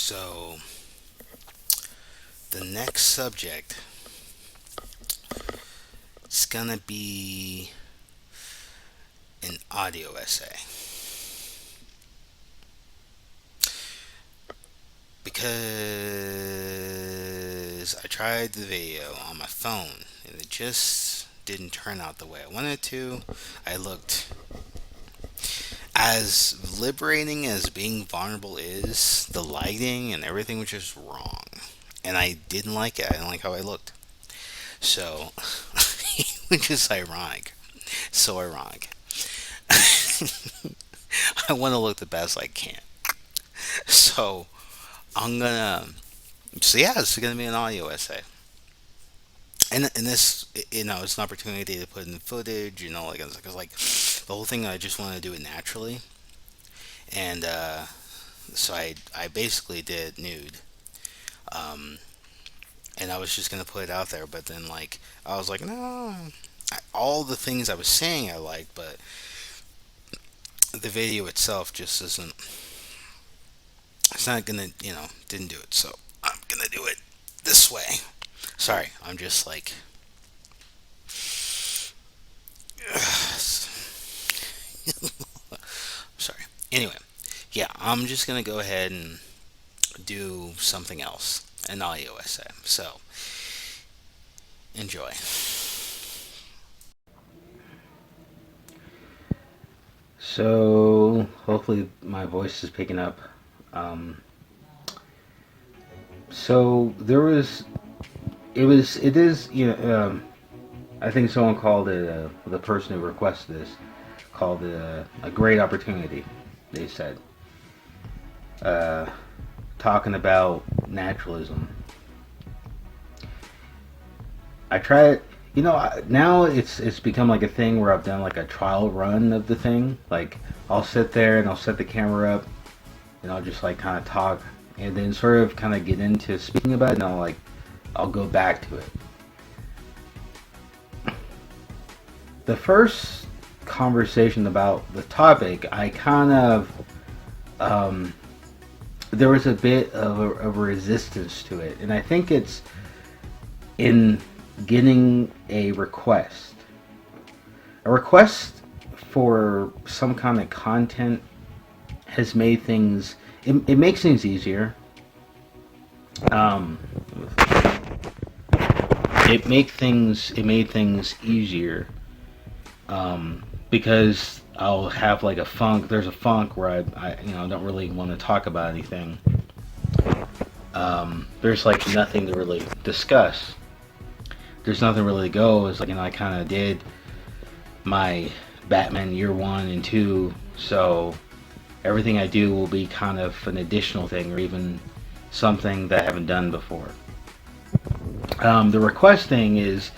So, the next subject is gonna be an audio essay because I tried the video on my phone and it just didn't turn out the way I wanted it to. I looked as liberating as being vulnerable is, the lighting and everything was just wrong. And I didn't like it. I didn't like how I looked. So, which is ironic. So ironic. I want to look the best I can. So I'm gonna. So yeah, it's gonna be an audio essay, and this, it's an opportunity to put in footage. Like the whole thing. I just want to do it naturally, and so I basically did nude, um, and I was just gonna put it out there. But then like I was like, no, all the things I was saying I like, but the video itself just isn't. It's not gonna, didn't do it. So I'm gonna do it this way. Sorry, I'm just like, sorry. Anyway, yeah, I'm just gonna go ahead and do something else, an audio essay. So enjoy. So hopefully my voice is picking up. Um, so there was, it is, I think someone called it, the person who requested this, called it a great opportunity, they said. Uh, Talking about naturalism. I tried, now it's become like a thing where I've done like a trial run of the thing. Like I'll sit there and I'll set the camera up and I'll just like kind of talk and then sort of kind of get into speaking about it and I'll go back to it. The first conversation about the topic, I kind of there was a bit of a resistance to it, and I think it's in getting a request. A request for some kind of content has made things. It makes things easier. Um, it made things easier because I'll have like a funk. There's a funk where I don't really want to talk about anything. There's like nothing to really discuss. There's nothing really to go. It's like I kind of did my Batman year 1 and 2, so everything I do will be kind of an additional thing or even something that I haven't done before. The request thing is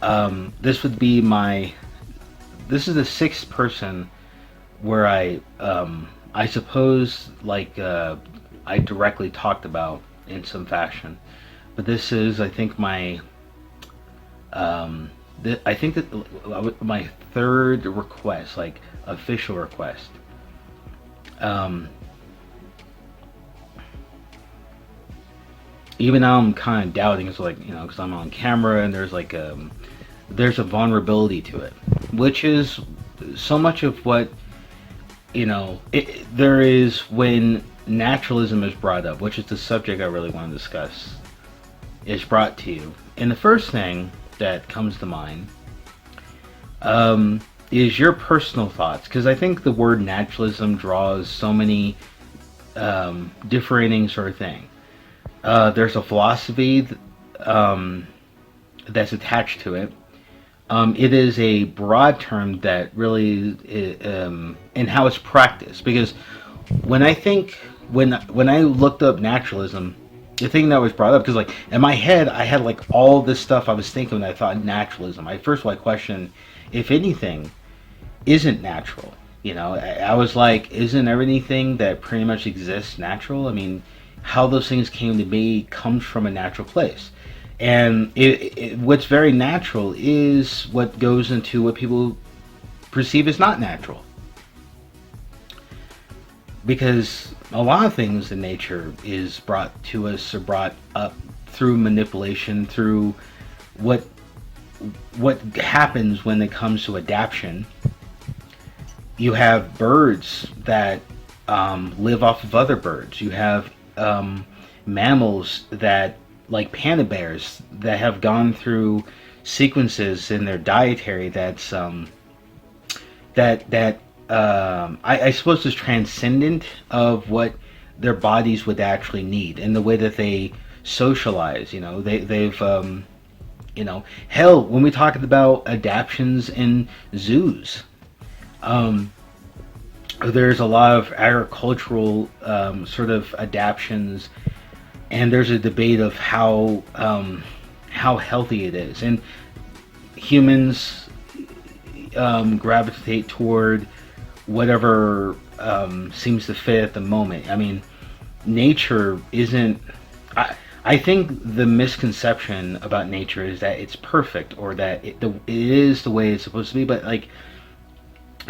this would be this is the sixth person where I suppose I directly talked about in some fashion, but this is I think I think that my third request, like official request. Even now I'm kind of doubting, it's like because I'm on camera and there's a vulnerability to it, which is so much of what there is when naturalism is brought up, which is the subject I really want to discuss, is brought to you. And the first thing that comes to mind is your personal thoughts, because I think the word naturalism draws so many differing sort of thing. There's a philosophy that's attached to it. It is a broad term that really, and how it's practiced. Because when I looked up naturalism, the thing that was brought up, because like in my head I had like all this stuff I was thinking when I thought naturalism. First of all I questioned if anything isn't natural. I was like, isn't everything that pretty much exists natural? I mean, how those things came to be comes from a natural place. And what's very natural is what goes into what people perceive as not natural. because a lot of things in nature is brought to us or brought up through manipulation, through what what happens when it comes to adaptation. You have birds that live off of other birds. You have mammals that, like panda bears, that have gone through sequences in their dietary I suppose is transcendent of what their bodies would actually need, and the way that they socialize. Hell, when we talk about adaptations in zoos, um, there's a lot of agricultural sort of adaptations, and there's a debate of how healthy it is, and humans gravitate toward whatever seems to fit at the moment. I mean, nature isn't. I think the misconception about nature is that it's perfect, or that it is the way it's supposed to be. But like,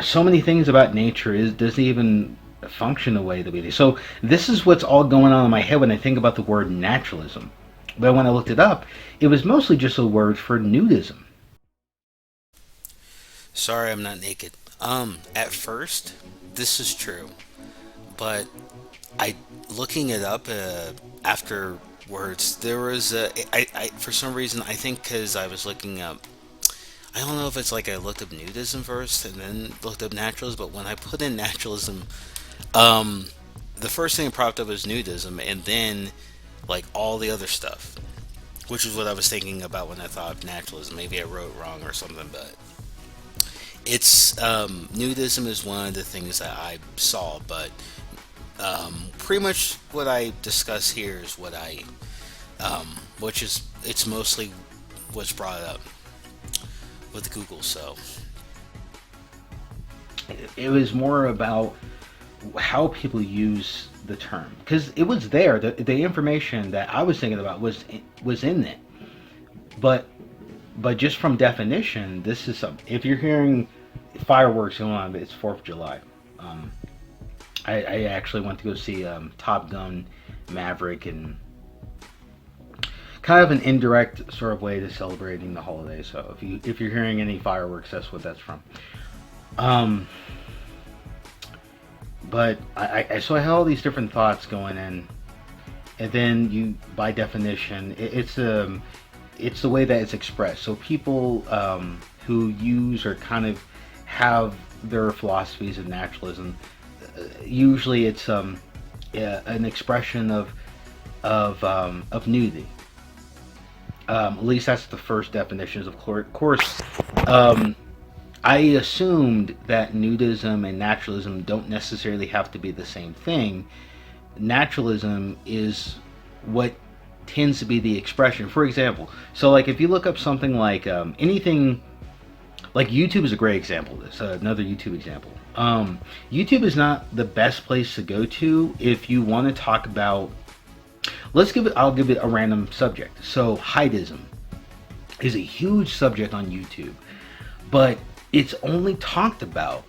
so many things about nature is doesn't even function the way that we do. So this is what's all going on in my head when I think about the word naturalism. But when I looked it up, it was mostly just a word for nudism. Sorry, I'm not naked. At first, this is true, but I looking it up afterwards. There was for some reason I think because I was looking up. I don't know if it's like I looked up nudism first and then looked up naturalism, but when I put in naturalism, um, the first thing that popped up was nudism, and then like all the other stuff, which is what I was thinking about when I thought of naturalism. Maybe I wrote wrong or something, but it's nudism is one of the things that I saw, but pretty much what I discuss here is what which is it's mostly what's brought up with Google. So It was more about how people use the term, because it was there. The information that I was thinking about was in it, but just from definition, this is some. If you're hearing fireworks going on, it's Fourth of July. Um, I actually went to go see Top Gun, Maverick, and kind of an indirect sort of way to celebrating the holiday. So if you're hearing any fireworks, that's what that's from. Um, but so I had all these different thoughts going in, and then you, by definition, it's the way that it's expressed. So people who use or kind of have their philosophies of naturalism, usually it's yeah, an expression of nudity. At least that's the first definitions. Of course, um, I assumed that nudism and naturalism don't necessarily have to be the same thing. Naturalism is what tends to be the expression. For example, so like if you look up something like anything, like YouTube is a great example of this. Another YouTube example. YouTube is not the best place to go to if you want to talk about. I'll give it a random subject. So heidism is a huge subject on YouTube, but it's only talked about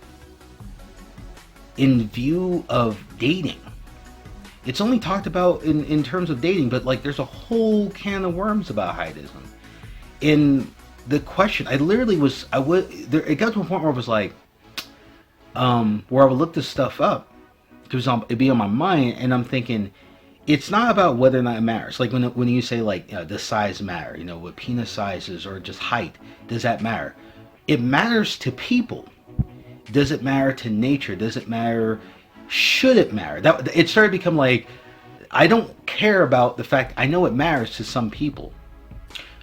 in view of dating. It's only talked about in terms of dating, but like there's a whole can of worms about heidism. In the question, I literally was, I would, there, it got to a point where I was like, where I would look this stuff up, because it'd be on my mind, and I'm thinking, it's not about whether or not it matters. Like when you say like does size matter? You know, what penis size is, or just height, does that matter? It matters to people. Does it matter to nature? Does it matter? Should it matter? That it started to become like, I don't care about the fact. I know it matters to some people.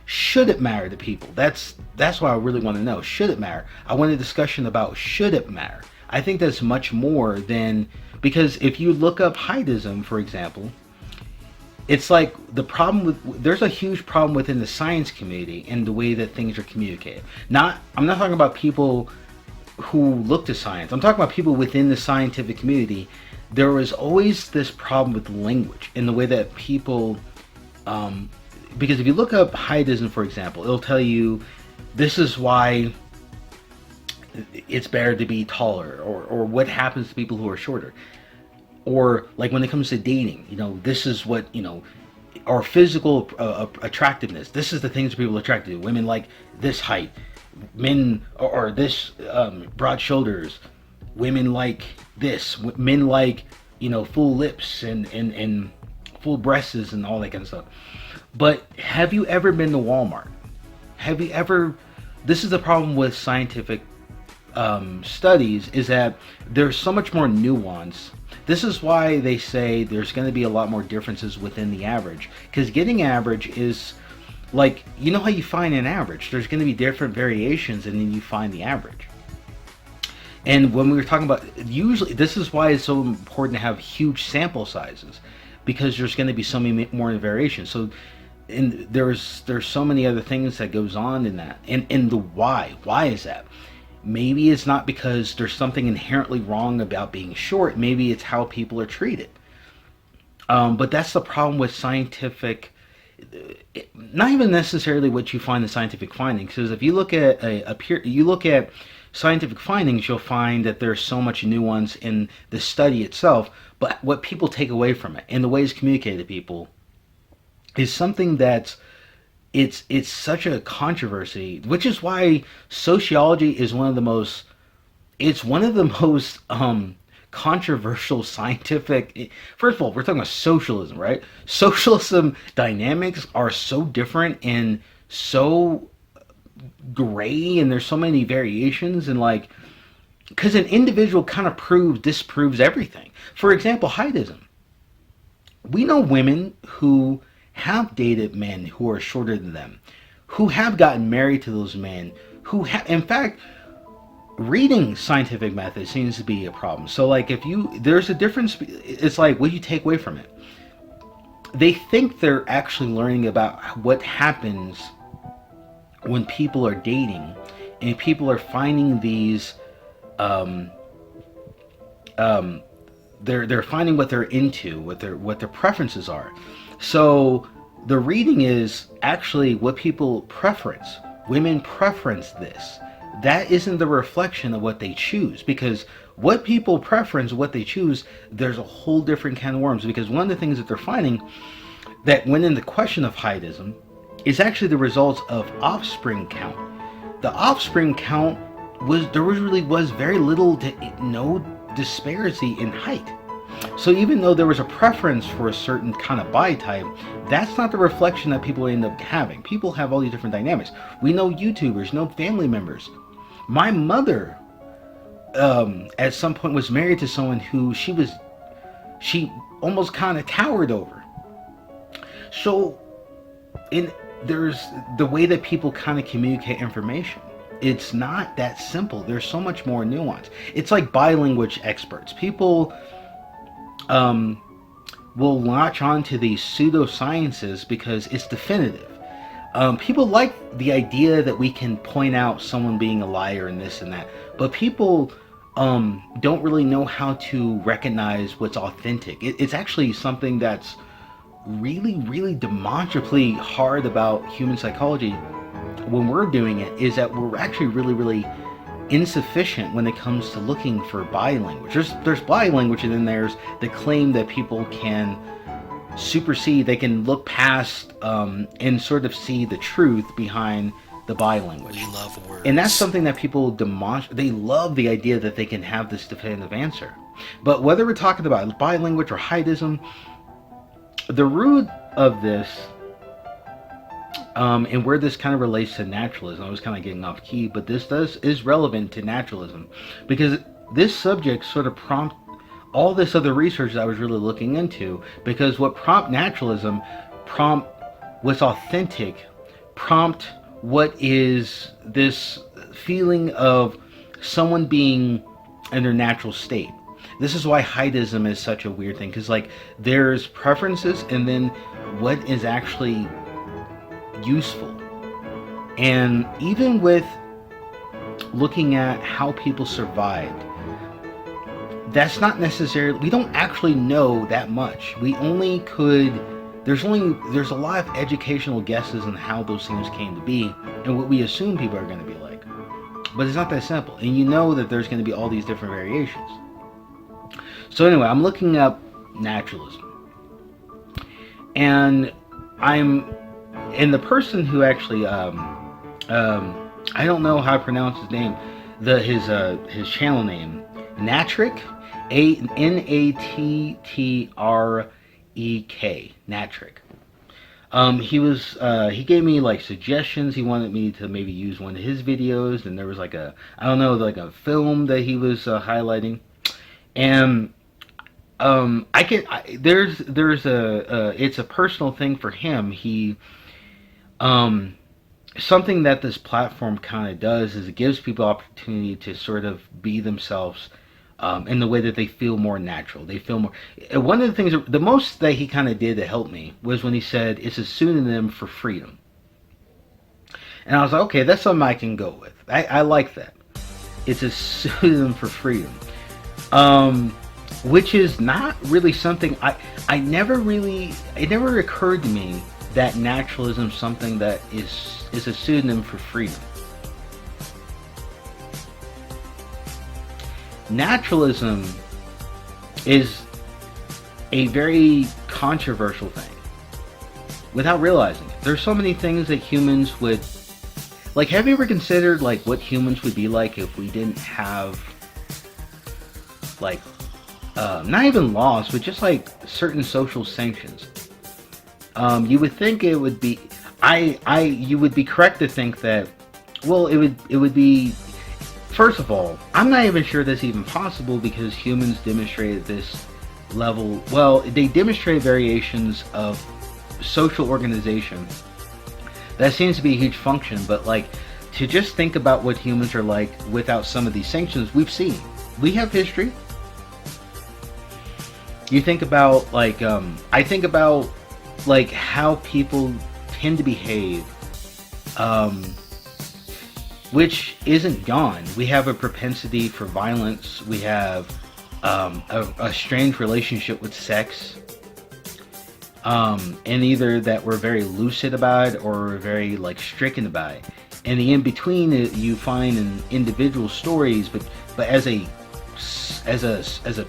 Should it matter to people? That's what I really want to know. Should it matter? I want a discussion about should it matter. I think that's much more than, because if you look up heidism, for example, it's like the problem with, there's a huge problem within the science community and the way that things are communicated. I'm not talking about people who look to science. I'm talking about people within the scientific community. There was always this problem with language and the way that people, because if you look up heidism, for example, it'll tell you this is why it's better to be taller, or what happens to people who are shorter. Or like when it comes to dating, this is what, our physical attractiveness. This is the things people are attracted to. Women like this height, men or this broad shoulders. Women like this. Men like full lips and full breasts and all that kind of stuff. But have you ever been to Walmart? Have you ever? This is the problem with scientific studies, is that there's so much more nuance. This is why they say there's going to be a lot more differences within the average, because getting average is like, how you find an average. There's going to be different variations, and then you find the average. And when we were talking about, usually this is why it's so important to have huge sample sizes, because there's going to be so many more variations. So and there's so many other things that goes on in that, and the why is that? Maybe it's not because there's something inherently wrong about being short. Maybe it's how people are treated. But that's the problem with scientific, not even necessarily what you find in scientific findings. Because if you look at you look at scientific findings, you'll find that there's so much nuance in the study itself. But what people take away from it and the way it's communicated to people is something that's it's such a controversy, which is why sociology is one of the most controversial scientific. First of all, we're talking about socialism, right? Socialism dynamics are so different and so gray, and there's so many variations, and like, because an individual kind of disproves everything. For example, heightism. We know women who have dated men who are shorter than them, who have gotten married to those men, in fact, reading scientific methods seems to be a problem. So like, there's a difference. It's like, what do you take away from it? They think they're actually learning about what happens when people are dating, and people are finding these they're finding what they're into, what their preferences are. So the reading is actually what people preference. Women preference this. That isn't the reflection of what they choose, because what people preference, what they choose, there's a whole different can of worms. Because one of the things that they're finding, that when in the question of heightism, is actually the results of offspring count. The offspring count there really was very little to no disparity in height. So even though there was a preference for a certain kind of body type, that's not the reflection that people end up having. People have all these different dynamics. We know YouTubers, know family members. My mother, at some point, was married to someone who she almost kind of towered over. So, there's the way that people kind of communicate information. It's not that simple. There's so much more nuance. It's like bilanguage experts. People will latch on to these pseudosciences because it's definitive. People like the idea that we can point out someone being a liar and this and that, but people don't really know how to recognize what's authentic. It's actually something that's really, really demonstrably hard about human psychology when we're doing it, is that we're actually really, really insufficient when it comes to looking for body language. There's body language, and then there's the claim that people can supersede, they can look past and sort of see the truth behind the body language. We love words. And that's something that people they love the idea that they can have this definitive answer. But whether we're talking about body language or heightism, the root of this, and where this kind of relates to naturalism, I was kind of getting off key, but this is relevant to naturalism, because this subject sort of prompt all this other research that I was really looking into, because what prompt naturalism, prompt what's authentic, prompt what is this feeling of someone being in their natural state. This is why heightism is such a weird thing, because like there's preferences and then what is actually useful. And even with looking at how people survived, that's not necessarily, we don't actually know that much. We only could, there's a lot of educational guesses on how those things came to be and what we assume people are going to be like. But it's not that simple. And you know that there's going to be all these different variations. So anyway, I'm looking up naturalism, and I'm and the person who actually I don't know how to pronounce his name, his channel name, Natrick, Nattrek, Natrick. He gave me like suggestions. He wanted me to maybe use one of his videos, and there was like a, I don't know, like a film that he was highlighting, and there's it's a personal thing for him. Um, Something that this platform kind of does is it gives people opportunity to sort of be themselves, in the way that they feel more natural. They feel more. One of the things, the most that he kind of did to help me was when he said it's a pseudonym for freedom, and I was like, okay, that's something I can go with. I like that. It's a pseudonym for freedom, which is not really something I never really. It never occurred to me that naturalism is something that is a pseudonym for freedom. Naturalism is a very controversial thing without realizing it. There's so many things that humans would like. Have you ever considered like what humans would be like if we didn't have like not even laws, but just like certain social sanctions? You would think it would be. You would be correct to think that. Well, it would be. First of all, I'm not even sure that's even possible because humans demonstrated this level. Well, they demonstrated variations of social organization. That seems to be a huge function, but like to just think about what humans are like without some of these sanctions, we've seen. We have history. You think about like I think about like how people tend to behave, which isn't gone. We have a propensity for violence. We have a strange relationship with sex, and either that we're very lucid about it or we're very like stricken about it. And the in between you find in individual stories, but as a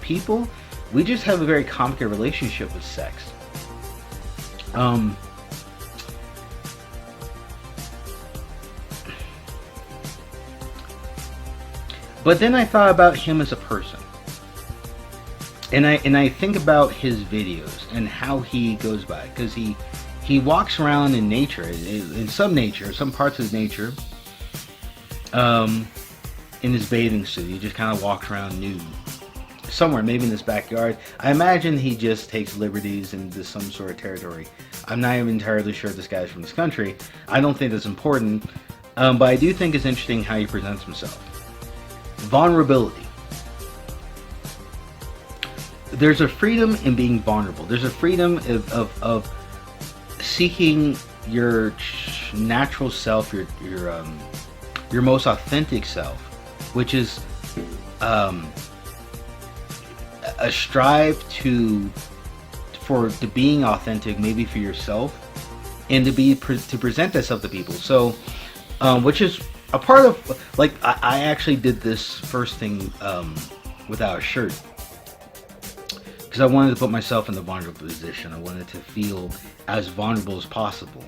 people, we just have a very complicated relationship with sex. But then I thought about him as a person, and I think about his videos and how he goes by, because he walks around in nature, in some parts of nature, in his bathing suit. He just kind of walks around nude somewhere, maybe in his backyard. I imagine he just takes liberties into some sort of territory. I'm not even entirely sure this guy's from this country. I don't think that's important, but I do think it's interesting how he presents himself. Vulnerability. There's a freedom in being vulnerable. There's a freedom of seeking your natural self, your most authentic self, which is a strive to being authentic, maybe for yourself, and to present that stuff to people. So, which is a part of, like, I actually did this first thing without a shirt because I wanted to put myself in the vulnerable position. I wanted to feel as vulnerable as possible.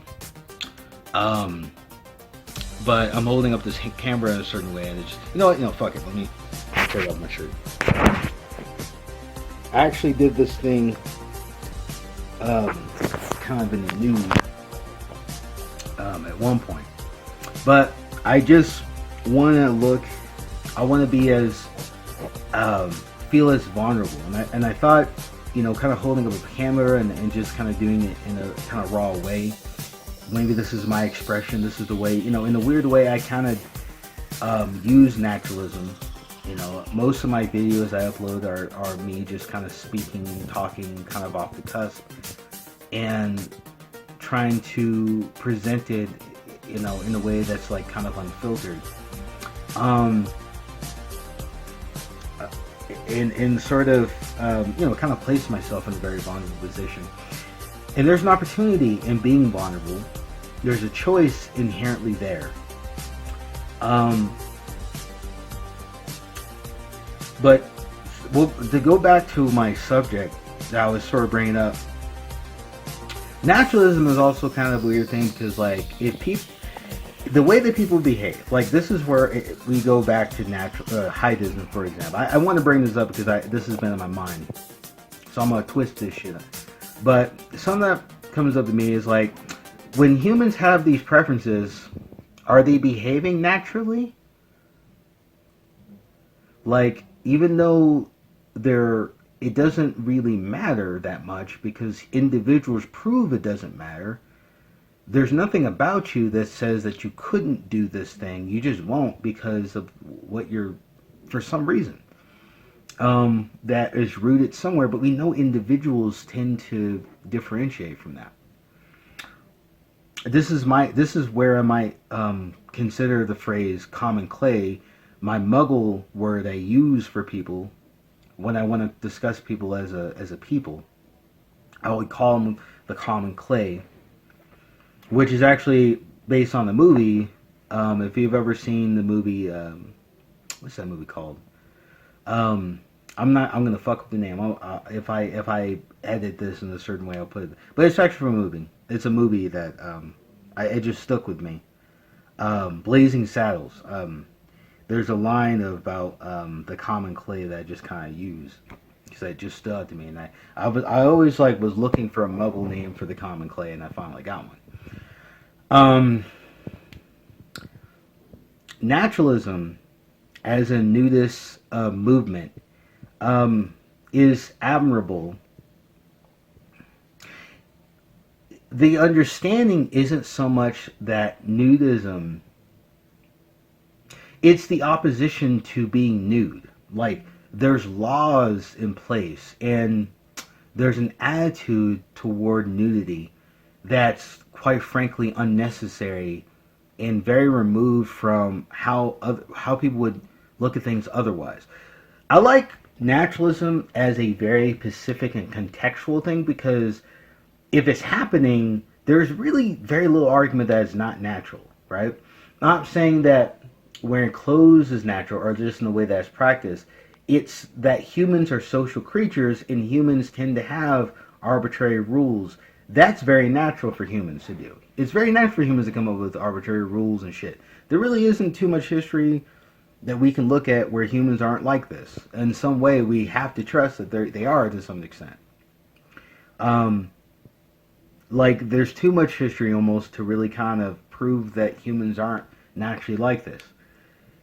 But I'm holding up this camera in a certain way, and it's just, you know what? Fuck it. Let me take off my shirt. I actually did this thing kind of in the nude at one point, but I just want to I want to be as feel as vulnerable, and I thought, kind of holding up a camera and just kind of doing it in a kind of raw way. Maybe this is my expression. This is the way, in a weird way, I kind of use naturalism. Most of my videos I upload are me just kind of speaking and talking kind of off the cusp and trying to present it, in a way that's like kind of unfiltered. And sort of, kind of place myself in a very vulnerable position. And there's an opportunity in being vulnerable. There's a choice inherently there. But Well, to go back to my subject that I was sort of bringing up, naturalism is also kind of a weird thing because, like, if people, the way that people behave, like, this is where we go back to natural Haidism, for example. I want to bring this up because this has been in my mind, so I'm gonna twist this shit up. But something that comes up to me is like, when humans have these preferences, are they behaving naturally? Like, even though they're, it doesn't really matter that much because individuals prove it doesn't matter. There's nothing about you that says that you couldn't do this thing. You just won't because of what you're, for some reason. That is rooted somewhere, but we know individuals tend to differentiate from that. This is where I might consider the phrase common clay my muggle word I use for people when I want to discuss people as a people. I would call them the common clay, which is actually based on the movie. If you've ever seen the movie, what's that movie called? I'm not. I'm gonna fuck up the name. If I edit this in a certain way, I'll put it. But it's actually from a movie. It's a movie that it just stuck with me. Blazing Saddles. There's a line about the common clay that I just kind of use because it just stood out to me, and I always like was looking for a Muggle name for the common clay, and I finally got one. Um, Naturalism as a nudist movement is admirable. The understanding isn't so much that nudism, it's the opposition to being nude. Like, there's laws in place and there's an attitude toward nudity that's quite frankly unnecessary and very removed from how people would look at things otherwise. I like naturalism as a very specific and contextual thing because if it's happening, there's really very little argument that it's not natural, right? Not saying that wearing clothes is natural or just in the way that it's practiced. It's that humans are social creatures and humans tend to have arbitrary rules. That's very natural for humans to do. It's very natural for humans to come up with arbitrary rules and shit. There really isn't too much history that we can look at where humans aren't like this. In some way, we have to trust that they are to some extent. Um, like, there's too much history almost to really kind of prove that humans aren't naturally like this.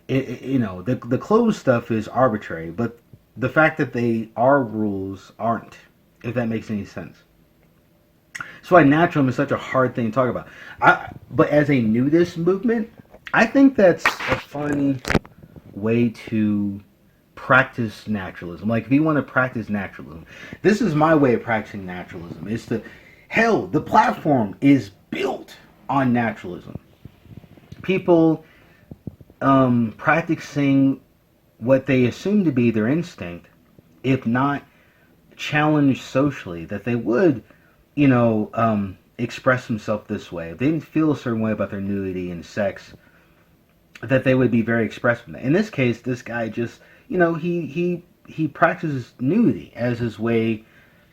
The clothes stuff is arbitrary, but the fact that they are rules aren't, if that makes any sense. That's why naturalism is such a hard thing to talk about. But as a nudist movement, I think that's a fun way to practice naturalism. Like, if you want to practice naturalism, this is my way of practicing naturalism. It's hell, the platform is built on naturalism. People practicing what they assume to be their instinct, if not challenged socially, that they would, express themselves this way. If they didn't feel a certain way about their nudity and sex, that they would be very expressive in that. In this case, this guy just, he practices nudity as his way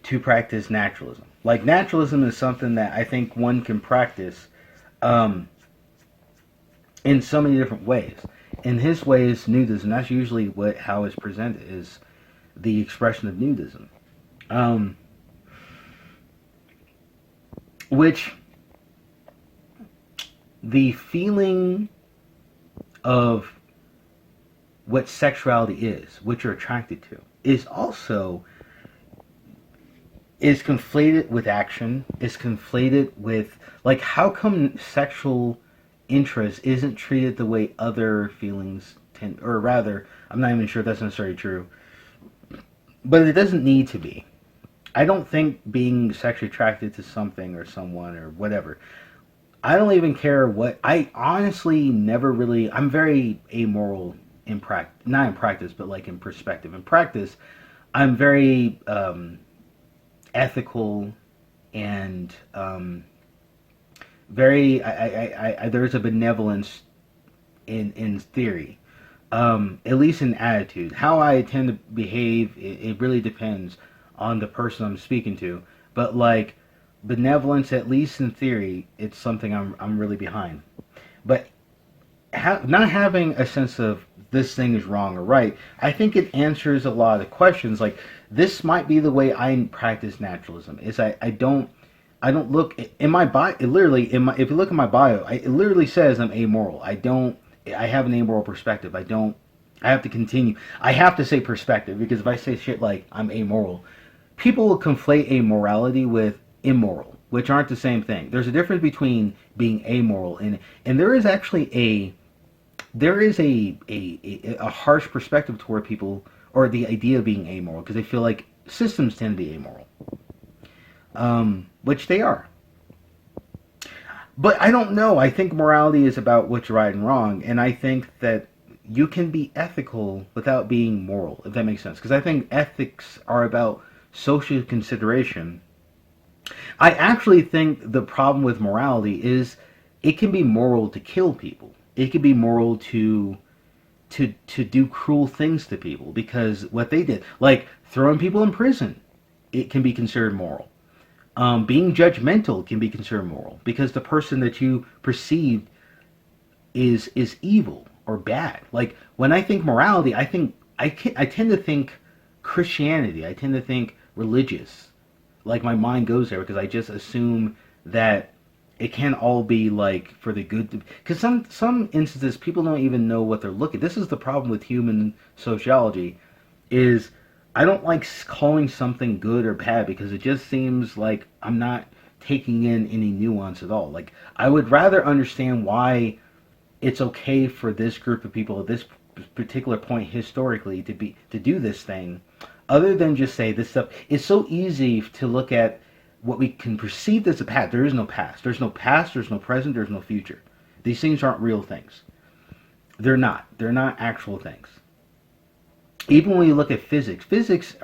to practice naturalism. Like, naturalism is something that I think one can practice in so many different ways. In his way is nudism. That's usually how it's presented, is the expression of nudism. Which the feeling of what sexuality is, what you're attracted to, is also is conflated with action, is conflated with, like, how come sexual interest isn't treated the way other feelings tend, or rather, I'm not even sure if that's necessarily true, but it doesn't need to be. I don't think being sexually attracted to something or someone or whatever, I don't even care what. I honestly never really. I'm very amoral in practice, not in practice, but like in perspective. In practice, I'm very ethical and very. There's a benevolence in theory. At least in attitude. How I tend to behave, it really depends on the person I'm speaking to. But like benevolence, at least in theory, it's something I'm really behind. But not having a sense of this thing is wrong or right, I think it answers a lot of questions. Like this might be the way I practice naturalism. Is I don't look in my bio. It literally in my if you look at my bio, it literally says I'm amoral. I don't. I have an amoral perspective. I don't. I have to continue. I have to say perspective because if I say shit like I'm amoral, people will conflate amorality with immoral, which aren't the same thing. There's a difference between being amoral and there is actually a harsh perspective toward people or the idea of being amoral because they feel like systems tend to be amoral, which they are. But I don't know. I think morality is about what's right and wrong, and I think that you can be ethical without being moral, if that makes sense. Because I think ethics are about social consideration. I actually think the problem with morality is it can be moral to kill people. It can be moral to do cruel things to people because what they did, like throwing people in prison, it can be considered moral. Being judgmental can be considered moral because the person that you perceive is evil or bad. Like when I think morality, I tend to think Christianity. I tend to think religious. Like my mind goes there because I just assume that it can all be like for the good. Because some instances people don't even know what they're looking. This is the problem with human sociology, is I don't like calling something good or bad because it just seems like I'm not taking in any nuance at all. Like I would rather understand why it's okay for this group of people at this particular point historically to do this thing, other than just say this stuff. It's so easy to look at what we can perceive as a past. There is no past. There's no past. There's no present. There's no future. These things aren't real things. They're not. They're not actual things. Even when you look at physics, physics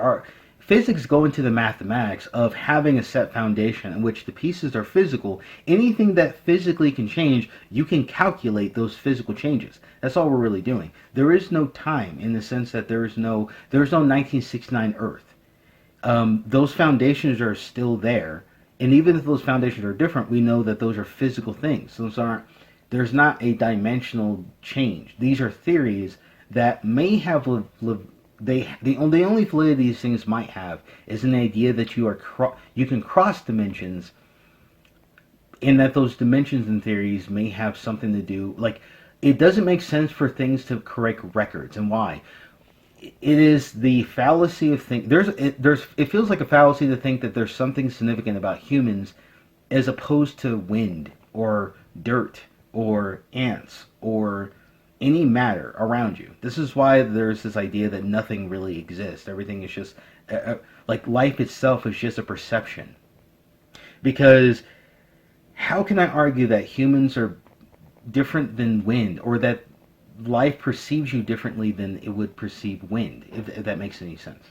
go into the mathematics of having a set foundation in which the pieces are physical. Anything that physically can change, you can calculate those physical changes. That's all we're really doing. There is no time in the sense that there is no 1969 Earth. Those foundations are still there, and even if those foundations are different, we know that those are physical things. Those aren't. There's not a dimensional change. These are theories that may have the only validity these things might have is an idea that you can cross dimensions, and that those dimensions and theories may have something to do. Like it doesn't make sense for things to correct records, and why? It is the fallacy of think. It feels like a fallacy to think that there's something significant about humans as opposed to wind or dirt or ants or any matter around you. This is why there's this idea that nothing really exists. Everything is just like life itself is just a perception. Because how can I argue that humans are different than wind, or that life perceives you differently than it would perceive wind, if that makes any sense?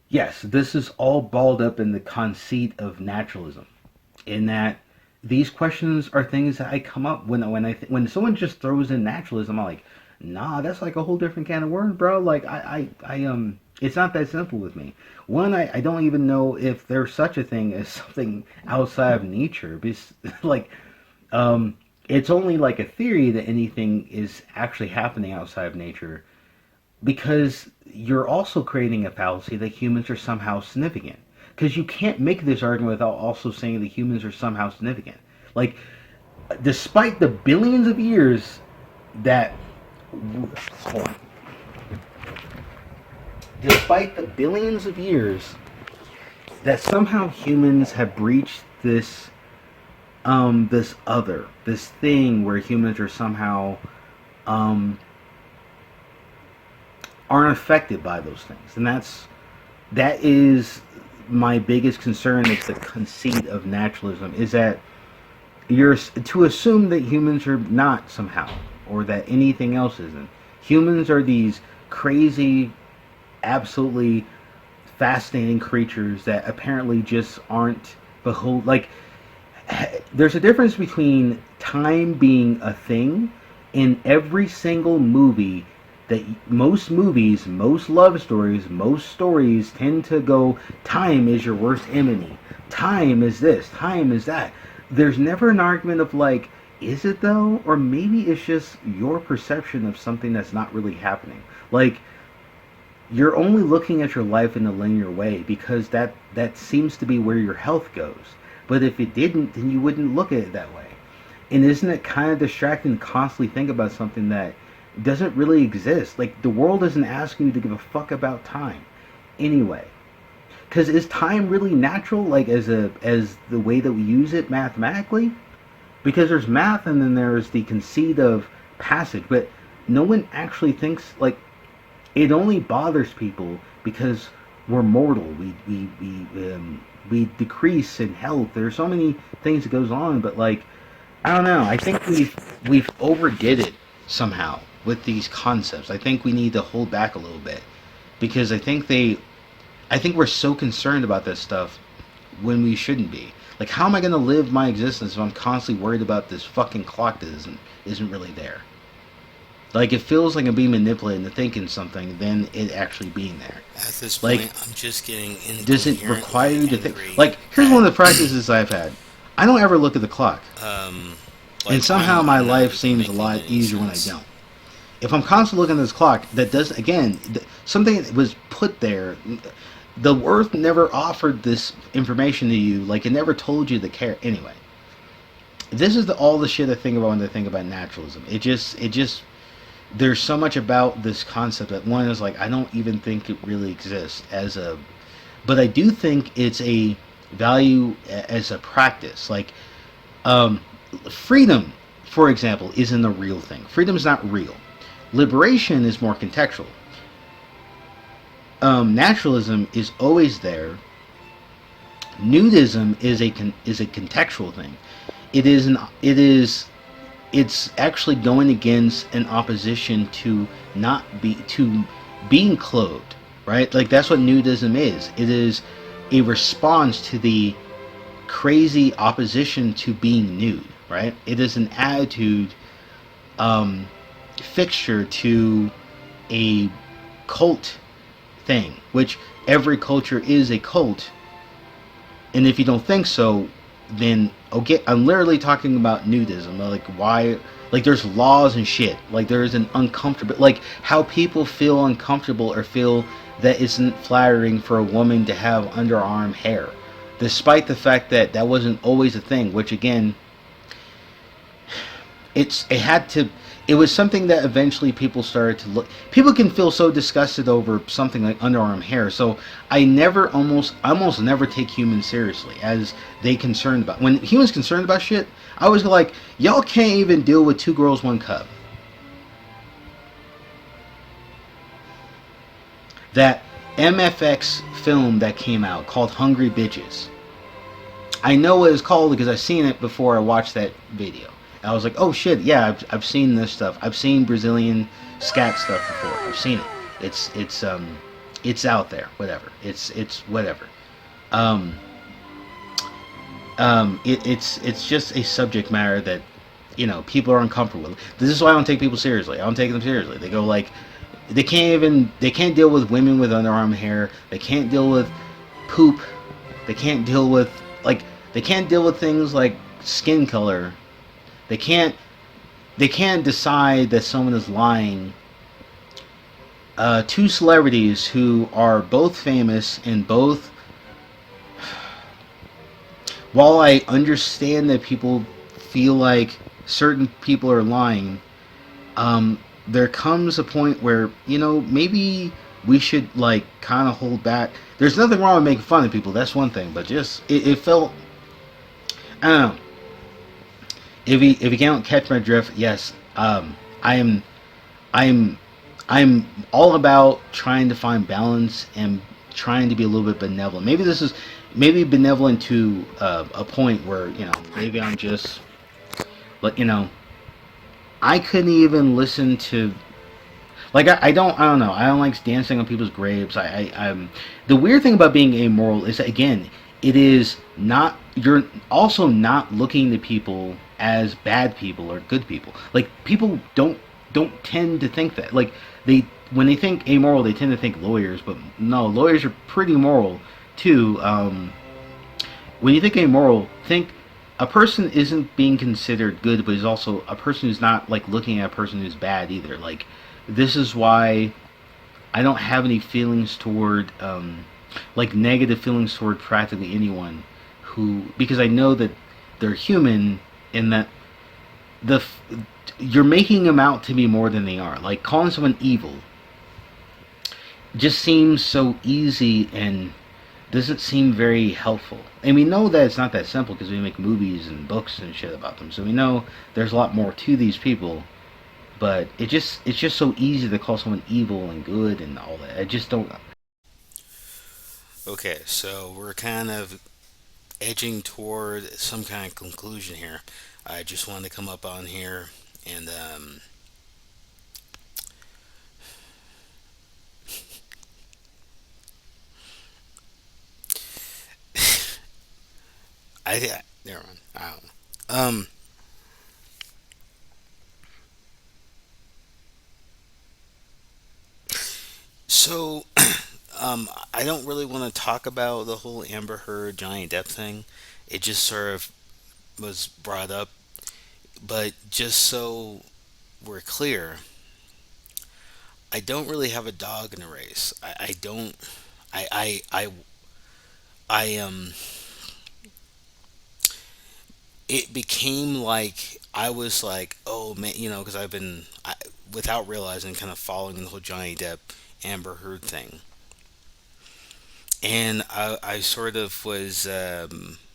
Yes, this is all balled up in the conceit of naturalism, in that these questions are things that I come up when someone just throws in naturalism. I'm like, nah, that's like a whole different can of worms, bro. Like it's not that simple with me. One, I don't even know if there's such a thing as something outside of nature. Because, like, it's only like a theory that anything is actually happening outside of nature, because you're also creating a fallacy that humans are somehow significant. Because you can't make this argument without also saying that humans are somehow significant. Like, despite the billions of years that... Hold on. Despite the billions of years that somehow humans have breached this thing where humans are somehow aren't affected by those things, and that is my biggest concern. Is the conceit of naturalism, is that you're to assume that humans are not somehow, or that anything else isn't. Humans are these crazy, absolutely fascinating creatures that apparently just aren't behold. Like, there's a difference between time being a thing In every single movie, that most movies, most love stories, most stories tend to go, time is your worst enemy. Time is this, time is that. There's never an argument of like, is it though? Or maybe it's just your perception of something that's not really happening. Like, you're only looking at your life in a linear way because that seems to be where your health goes. But if it didn't, then you wouldn't look at it that way. And isn't it kind of distracting to constantly think about something that doesn't really exist? Like, the world isn't asking you to give a fuck about time anyway. Because is time really natural, like as the way that we use it mathematically? Because there's math and then there's the conceit of passage, but no one actually thinks like, it only bothers people because we're mortal. We decrease in health. There's so many things that goes on, but like, I don't know. I think we've overdid it somehow with these concepts. I think we need to hold back a little bit because I think we're so concerned about this stuff when we shouldn't be. Like, how am I going to live my existence if I'm constantly worried about this fucking clock that isn't really there? Like, it feels like I'm being manipulated into thinking something than it actually being there. At this Like, point, I'm just getting does it require incoherently you to think? angry Like, here's one that of the practices I've had. I don't ever look at the clock, um and like somehow my I'm not life even seems a making lot any easier when I sense. don't. If I'm constantly looking at this clock, that does again something that was put there. The Earth never offered this information to you. Like, it never told you to care. Anyway, this is all the shit I think about when I think about naturalism. It just there's so much about this concept that one is like, I don't even think it really exists as a, but I do think it's a value as a practice. Like, um, freedom, for example, isn't a real thing. Freedom is not real. Liberation is more contextual. Naturalism is always there. Nudism is a contextual thing. It is an it is it's actually going against an opposition to not be to being clothed, right? Like, that's what nudism is. It is a response to the crazy opposition to being nude, right? It is an attitude, um, fixture to a cult thing, which every culture is a cult. And if you don't think so, then okay, I'm literally talking about nudism. Like, why? Like, there's laws and shit. Like, there's an uncomfortable, like how people feel uncomfortable or feel that isn't flattering for a woman to have underarm hair, despite the fact that that wasn't always a thing. Which again, it had to, it was something that eventually people started to look, people can feel so disgusted over something like underarm hair. So I almost never take humans seriously as they concerned about, when humans concerned about shit, I was like, y'all can't even deal with two girls one cup. That MFX film that came out called Hungry Bitches, I know what it's called because I've seen it before I watched that video. I was like, oh shit, yeah, I've seen this stuff. I've seen Brazilian scat stuff before. I've seen it. It's out there. Whatever. It's whatever. Um, it's just a subject matter that, people are uncomfortable with. This is why I don't take people seriously. I don't take them seriously. They go like, they can't deal with women with underarm hair. They can't deal with poop. They can't deal with like they can't deal with things like skin color. They can't they can't decide that someone is lying. Two celebrities who are both famous and both, while I understand that people feel like certain people are lying, there comes a point where, maybe we should like kind of hold back. There's nothing wrong with making fun of people. That's one thing, but just it felt, I don't know. If you can't catch my drift, yes, I am I'm I'm all about trying to find balance and trying to be a little bit benevolent. Maybe benevolent to a point where maybe I'm just like I couldn't even listen to, like, I don't know, I don't like dancing on people's graves. I'm, the weird thing about being amoral is that, again, it is not, you're also not looking at people as bad people or good people. Like people don't tend to think that. Like they when they think amoral, they tend to think lawyers, but no, lawyers are pretty moral too. When you think amoral, think a person isn't being considered good, but is also a person who's not like looking at a person who's bad either. Like this is why I don't have any feelings toward like negative feelings toward practically anyone who, because I know that they're human and that the you're making them out to be more than they are. Like calling someone evil just seems so easy and doesn't seem very helpful. And we know that it's not that simple because we make movies and books and shit about them. So we know there's a lot more to these people. But it's just so easy to call someone evil and good and all that. I just don't. Okay, so we're kind of edging toward some kind of conclusion here. I just wanted to come up on here and never mind. I don't know. So I don't really want to talk about the whole Amber Heard Johnny Depp thing. It just sort of was brought up, but just so we're clear, I don't really have a dog in the race. I don't. I It became like I was like, oh man, because without realizing, kind of following the whole Johnny Depp Amber Heard thing, and I sort of was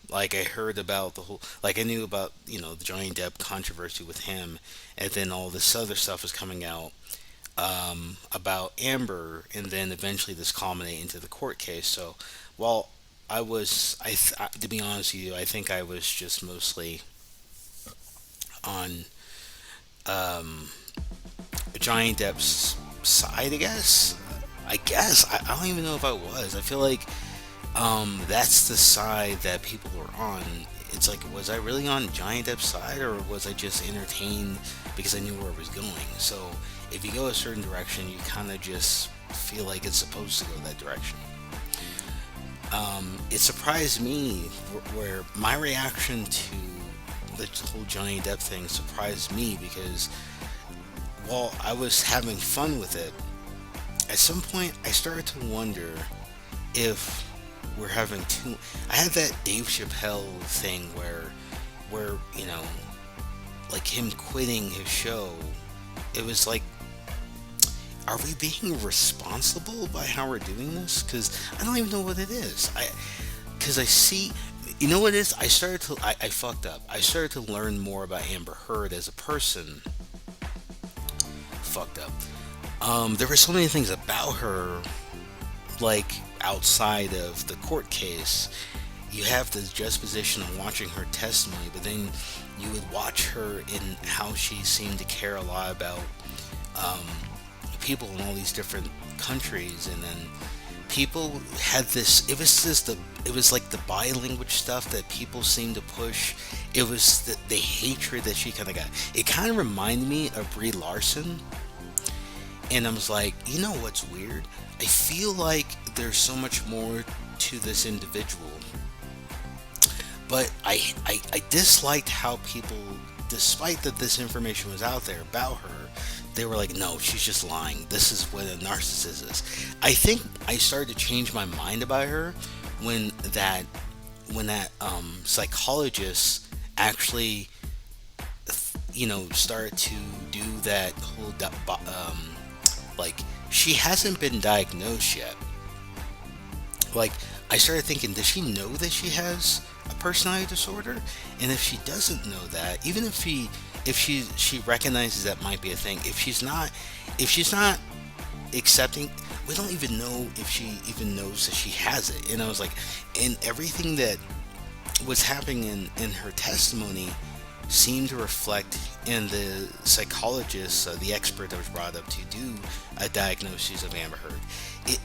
like I heard about the whole, like I knew about the Johnny Depp controversy with him, and then all this other stuff was coming out about Amber, and then eventually this culminated into the court case. So while to be honest with you, I think I was just mostly on um, Johnny Depp's side, I guess. I don't even know if I was. I feel like that's the side that people were on. It's like, was I really on Johnny Depp's side, or was I just entertained because I knew where it was going? So if you go a certain direction, you kind of just feel like it's supposed to go that direction. It surprised me where my reaction to the whole Johnny Depp thing surprised me because while I was having fun with it, at some point I started to wonder if we're having too. I had that Dave Chappelle thing where like him quitting his show. It was like, are we being responsible by how we're doing this? Because I don't even know what it is. Because I see, you know what it is? I fucked up. I started to learn more about Amber Heard as a person. Fucked up. There were so many things about her, like outside of the court case. You have the juxtaposition of watching her testimony, but then you would watch her in how she seemed to care a lot about um, people in all these different countries, and then people had this. It was like the bi-language stuff that people seemed to push. It was the hatred that she kind of got. It kind of reminded me of Brie Larson, and I was like, you know what's weird? I feel like there's so much more to this individual, but I disliked how people, despite that this information was out there about her, they were like, no, she's just lying. This is what a narcissist is. I think I started to change my mind about her when that psychologist actually, started to do that whole like she hasn't been diagnosed yet. Like I started thinking, does she know that she has a personality disorder? And if she doesn't know that, even if she recognizes that might be a thing, if she's not accepting, we don't even know if she even knows that she has it. And I was like, and everything that was happening in her testimony seemed to reflect in the psychologist, the expert that was brought up to do a diagnosis of Amber Heard.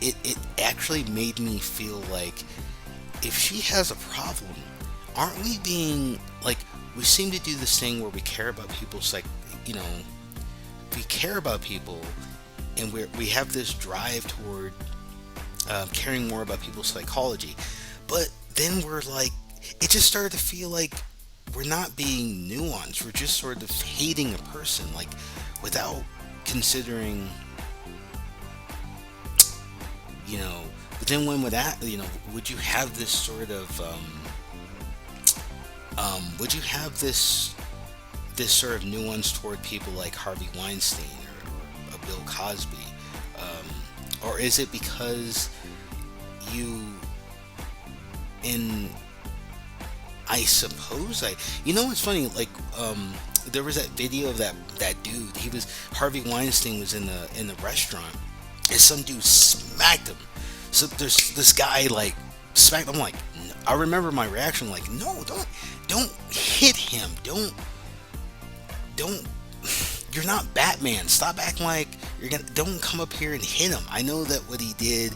It actually made me feel like if she has a problem, aren't we being like, we seem to do this thing where we care about people's like, you know, we care about people, and we have this drive toward caring more about people's psychology, but then we're like, it just started to feel like we're not being nuanced. We're just sort of hating a person, like without considering, you know. But then when would that, you know, would you have this sort of, would you have this sort of nuance toward people like Harvey Weinstein or Bill Cosby, or is it because you in I suppose I. You know what's funny? Like, there was that video of that dude. He was Harvey Weinstein was in the restaurant, and some dude smacked him. So there's this guy like smacked. I'm like, I remember my reaction. Like, no, don't hit him. Don't. You're not Batman. Stop acting like you're gonna. Don't come up here and hit him. I know that what he did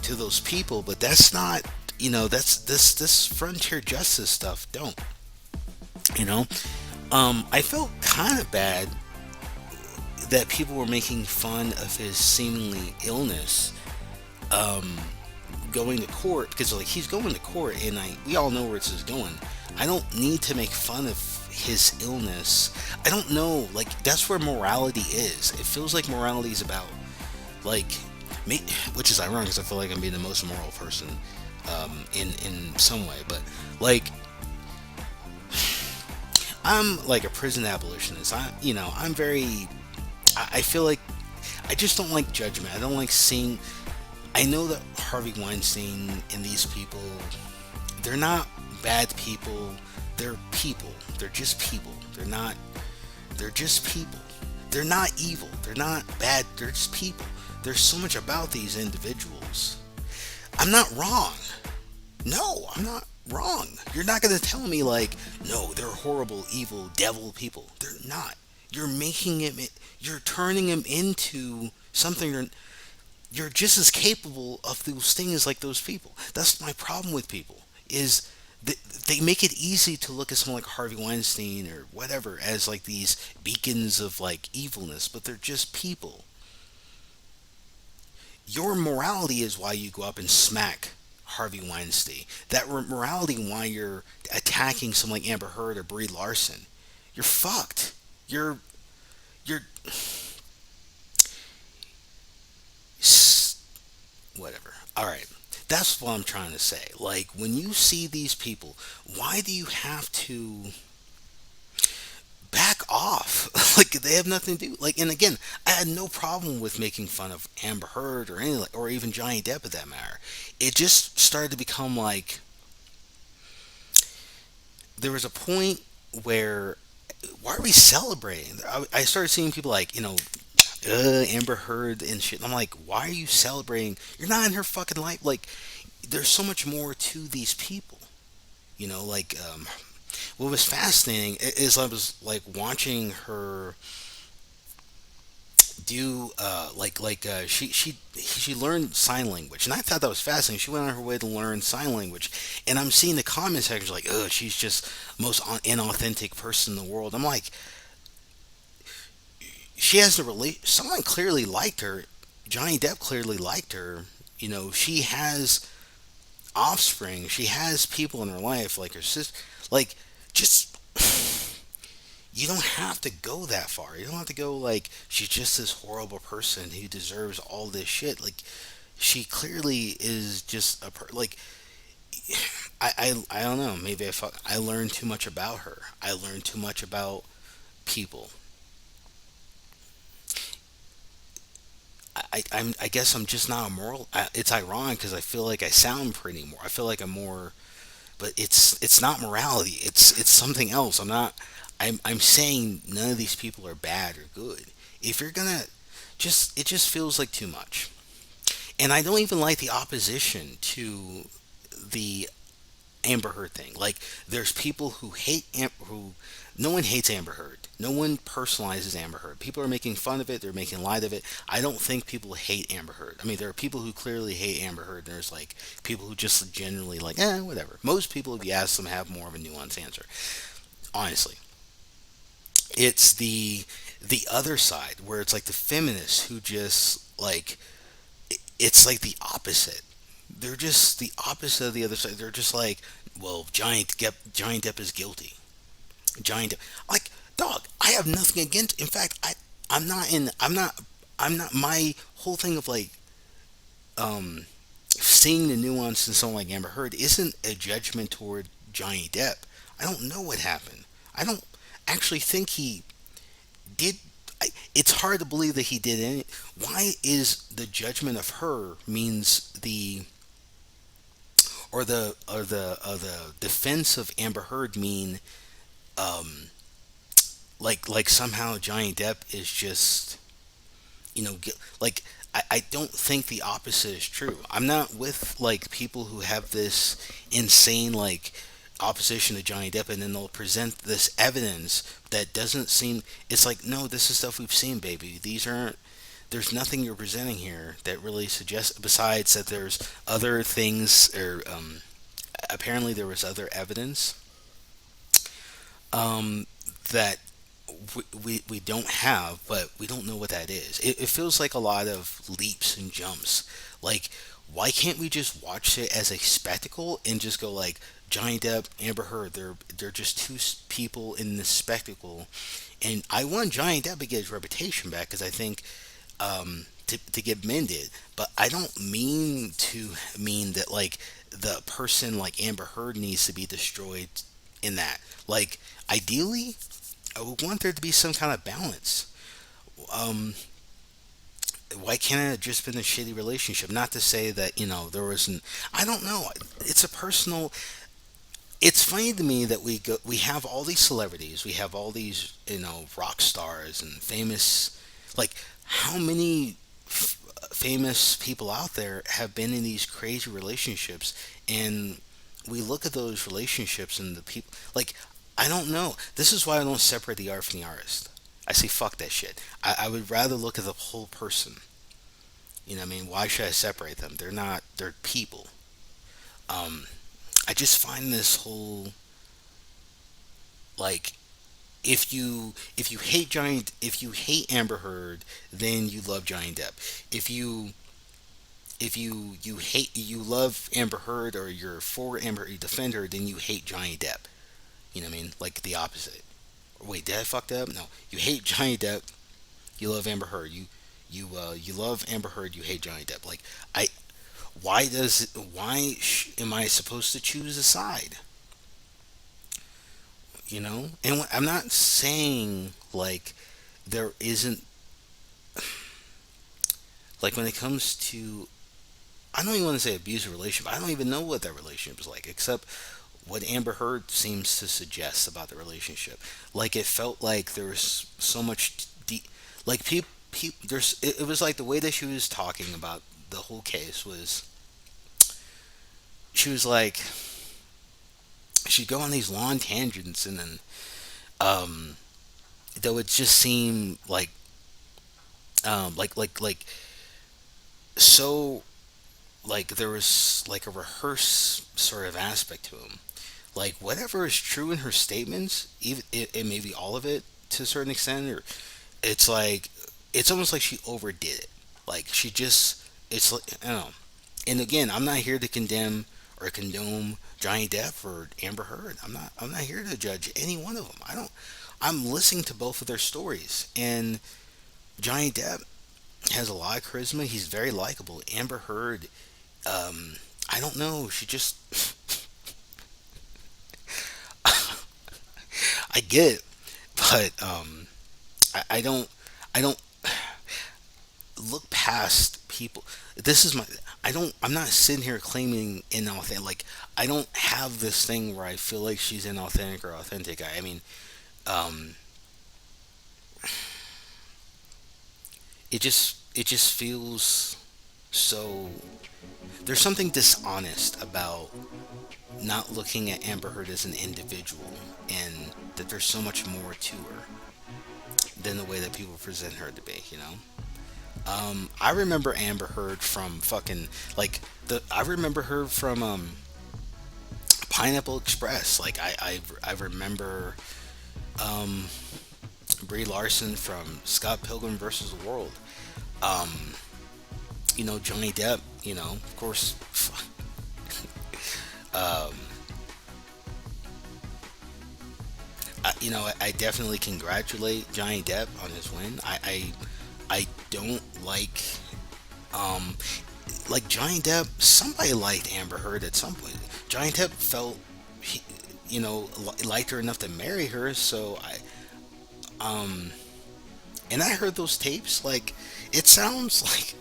to those people, but that's not. You know, that's this frontier justice stuff. Don't. You know. I felt kind of bad that people were making fun of his seemingly illness, um, going to court, because like he's going to court, and we all know where this is going. I don't need to make fun of his illness. I don't know, like that's where morality is. It feels like morality is about like me, which is ironic because I feel like I'm being the most moral person in some way, but like I'm like a prison abolitionist. I'm very. I feel like I just don't like judgment. I don't like seeing. I know that Harvey Weinstein and these people, they're not bad people. They're people. They're just people. They're not. They're just people. They're not evil. They're not bad. They're just people. There's so much about these individuals. I'm not wrong. No, I'm not wrong. You're not going to tell me, like, no, they're horrible, evil, devil people. They're not. You're making him, you're turning him into something. You're just as capable of those things like those people. That's my problem with people, is they make it easy to look at someone like Harvey Weinstein or whatever as like these beacons of like evilness, but they're just people. Your morality is why you go up and smack Harvey Weinstein. That morality why you're attacking someone like Amber Heard or Brie Larson. You're fucked. You're whatever. All right. That's what I'm trying to say. Like when you see these people, why do you have to back off? Like they have nothing to do. Like, and again, I had no problem with making fun of Amber Heard or any, or even Johnny Depp at that matter. It just started to become like there was a point where why are we celebrating? I started seeing people like, Amber Heard and shit. And I'm like, why are you celebrating? You're not in her fucking life. Like, there's so much more to these people. Like, what was fascinating is I was like watching her do she learned sign language, and I thought that was fascinating. She went on her way to learn sign language, and I'm seeing the comment section like, "Oh, she's just most inauthentic person in the world." I'm like, she has to relate. Someone clearly liked her. Johnny Depp clearly liked her. She has offspring. She has people in her life like her sister. Like, just you don't have to go that far. You don't have to go like she's just this horrible person who deserves all this shit. Like, she clearly is just like I don't know. Maybe I learned too much about her. I learned too much about people. I guess I'm just not a moral. It's ironic because I feel like I sound pretty more. I feel like I'm more, but it's not morality. It's something else. I'm saying none of these people are bad or good. If you're gonna it just feels like too much. And I don't even like the opposition to the Amber Heard thing. Like, there's people who who no one hates Amber Heard. No one personalizes Amber Heard. People are making fun of it. They're making light of it. I don't think people hate Amber Heard. I mean, there are people who clearly hate Amber Heard. And there's like people who just generally like, whatever. Most people, if you ask them, have more of a nuanced answer. Honestly, it's the other side where it's like the feminists who just like it's like the opposite. They're just the opposite of the other side. They're just like, well, Giant Depp is guilty. Giant Depp, like, dog. I have nothing against. In fact, I'm not in. I'm not. My whole thing of like seeing the nuance in someone like Amber Heard isn't a judgment toward Johnny Depp. I don't know what happened. I don't actually think he did. It's hard to believe that he did any. Why is the judgment of her means the or the defense of Amber Heard mean like somehow Johnny Depp is just like I don't think the opposite is true. I'm not with like people who have this insane like opposition to Johnny Depp and then they'll present this evidence that doesn't seem it's like no, this is stuff we've seen, baby. These aren't there's nothing you're presenting here that really suggests besides that there's other things or apparently there was other evidence um, that we don't have, but we don't know what that is. It feels like a lot of leaps and jumps. Like, why can't we just watch it as a spectacle and just go like Johnny Depp, Amber Heard? They're just two people in this spectacle, and I want Johnny Depp to get his reputation back because I think to get mended. But I don't mean to mean that like the person like Amber Heard needs to be destroyed in that. Like, ideally, I would want there to be some kind of balance. Um, why can't it have just been a shitty relationship? Not to say that there wasn't. I don't know. It's a personal. It's funny to me that we have all these celebrities, we have all these rock stars and famous, like how many famous people out there have been in these crazy relationships, and we look at those relationships and the people like I don't know. This is why I don't separate the art from the artist. I say fuck that shit. I would rather look at the whole person. You know what I mean? Why should I separate them? They're people. Um, I just find this whole like if you hate Amber Heard, then you love Johnny Depp. If you love Amber Heard or you're for Amber you defend her, then you hate Johnny Depp. You know what I mean? Like the opposite. Wait, did I fuck that up? No. You hate Johnny Depp, you love Amber Heard. You love Amber Heard, you hate Johnny Depp. Like I am I supposed to choose a side? And I'm not saying like there isn't like when it comes to I don't even want to say abusive relationship. I don't even know what that relationship is like, except what Amber Heard seems to suggest about the relationship. Like it felt like there was so much like people. There's it was like the way that she was talking about the whole case was she was like she'd go on these long tangents and then um that would just seem like so like there was like a rehearsed sort of aspect to him. Like whatever is true in her statements, even it may be all of it to a certain extent, or it's like it's almost like she overdid it. Like she just it's like I don't know. And again, I'm not here to condemn or condone Johnny Depp or Amber Heard. I'm not here to judge any one of them. I don't. I'm listening to both of their stories, and Johnny Depp has a lot of charisma. He's very likable. Amber Heard, I don't know. She just I get it, but I don't I don't look past people. This is my I'm not sitting here claiming inauthentic. Like I don't have this thing where I feel like she's inauthentic or authentic. I mean, um, it just feels so. There's something dishonest about not looking at Amber Heard as an individual, and that there's so much more to her than the way that people present her to be, you know? I remember Amber Heard from fucking, like, I remember her from, Pineapple Express. Like, I remember, um, Brie Larson from Scott Pilgrim versus the World. Um, Johnny Depp, of course. um, I definitely congratulate Johnny Depp on his win. I don't um, like Johnny Depp. Somebody liked Amber Heard at some point. Johnny Depp felt, he, liked her enough to marry her. So and I heard those tapes. Like, it sounds like